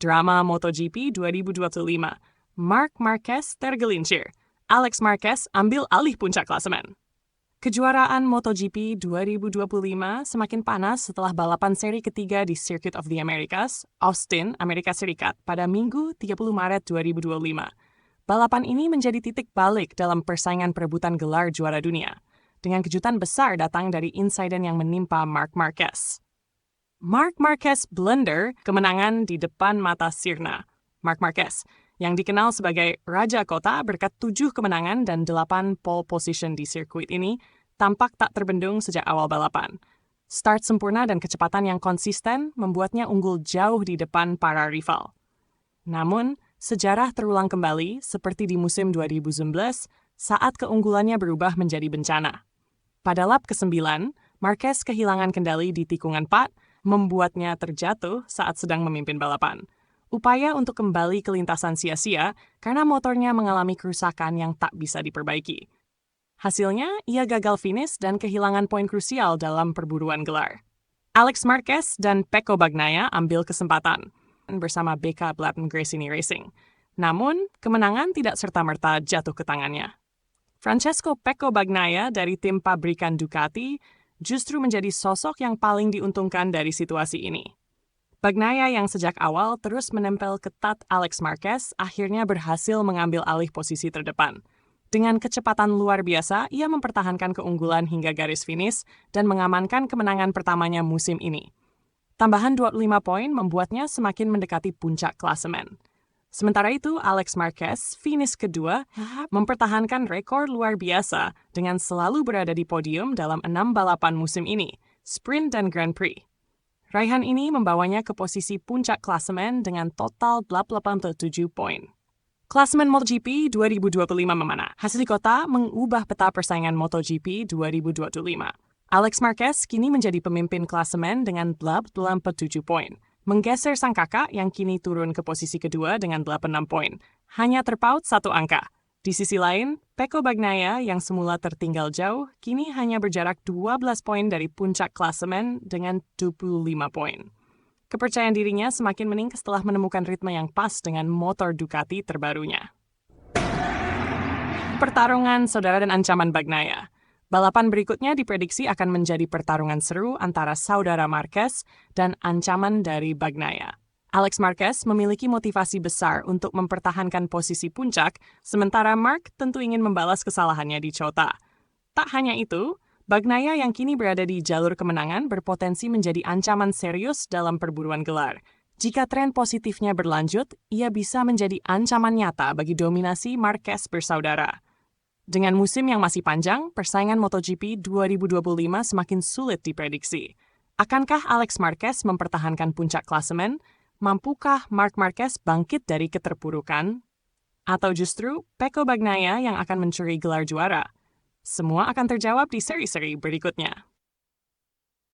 Drama MotoGP 2025. Marc Marquez tergelincir. Alex Marquez ambil alih puncak klasemen. Kejuaraan MotoGP 2025 semakin panas setelah balapan seri ketiga di Circuit of the Americas, Austin, Amerika Serikat, pada Minggu 30 Maret 2025. Balapan ini menjadi titik balik dalam persaingan perebutan gelar juara dunia, dengan kejutan besar datang dari insiden yang menimpa Marc Marquez. Marc Marquez blunder kemenangan di depan mata sirna. Marc Marquez, yang dikenal sebagai Raja Kota berkat 7 kemenangan dan 8 pole position di sirkuit ini, tampak tak terbendung sejak awal balapan. Start sempurna dan kecepatan yang konsisten membuatnya unggul jauh di depan para rival. Namun, sejarah terulang kembali seperti di musim 2019 saat keunggulannya berubah menjadi bencana. Pada lap ke-9, Marquez kehilangan kendali di tikungan 4, membuatnya terjatuh saat sedang memimpin balapan. Upaya untuk kembali ke lintasan sia-sia karena motornya mengalami kerusakan yang tak bisa diperbaiki. Hasilnya, ia gagal finish dan kehilangan poin krusial dalam perburuan gelar. Alex Marquez dan Pecco Bagnaia ambil kesempatan bersama BK Blatten Gresini Racing. Namun, kemenangan tidak serta-merta jatuh ke tangannya. Francesco Pecco Bagnaia dari tim pabrikan Ducati justru menjadi sosok yang paling diuntungkan dari situasi ini. Bagnaia yang sejak awal terus menempel ketat Alex Marquez akhirnya berhasil mengambil alih posisi terdepan. Dengan kecepatan luar biasa, ia mempertahankan keunggulan hingga garis finish dan mengamankan kemenangan pertamanya musim ini. Tambahan 25 poin membuatnya semakin mendekati puncak klasemen. Sementara itu, Alex Marquez, finish kedua, mempertahankan rekor luar biasa dengan selalu berada di podium dalam 6 balapan musim ini, sprint dan Grand Prix. Raihan ini membawanya ke posisi puncak klasemen dengan total 87 poin. Klasemen MotoGP 2025 memana. Hasil kota mengubah peta persaingan MotoGP 2025. Alex Marquez kini menjadi pemimpin klasemen dengan 87 poin. Menggeser sang kakak yang kini turun ke posisi kedua dengan 86 poin. Hanya terpaut 1 angka. Di sisi lain, Pecco Bagnaia yang semula tertinggal jauh, kini hanya berjarak 12 poin dari puncak klasemen dengan 25 poin. Kepercayaan dirinya semakin meningkat setelah menemukan ritme yang pas dengan motor Ducati terbarunya. Pertarungan saudara dan ancaman Bagnaia. Balapan berikutnya diprediksi akan menjadi pertarungan seru antara saudara Marquez dan ancaman dari Bagnaia. Alex Marquez memiliki motivasi besar untuk mempertahankan posisi puncak, sementara Marc tentu ingin membalas kesalahannya di Chota. Tak hanya itu, Bagnaia yang kini berada di jalur kemenangan berpotensi menjadi ancaman serius dalam perburuan gelar. Jika tren positifnya berlanjut, ia bisa menjadi ancaman nyata bagi dominasi Marquez bersaudara. Dengan musim yang masih panjang, persaingan MotoGP 2025 semakin sulit diprediksi. Akankah Alex Marquez mempertahankan puncak klasemen? Mampukah Marc Marquez bangkit dari keterpurukan? Atau justru Pecco Bagnaia yang akan mencuri gelar juara? Semua akan terjawab di seri-seri berikutnya.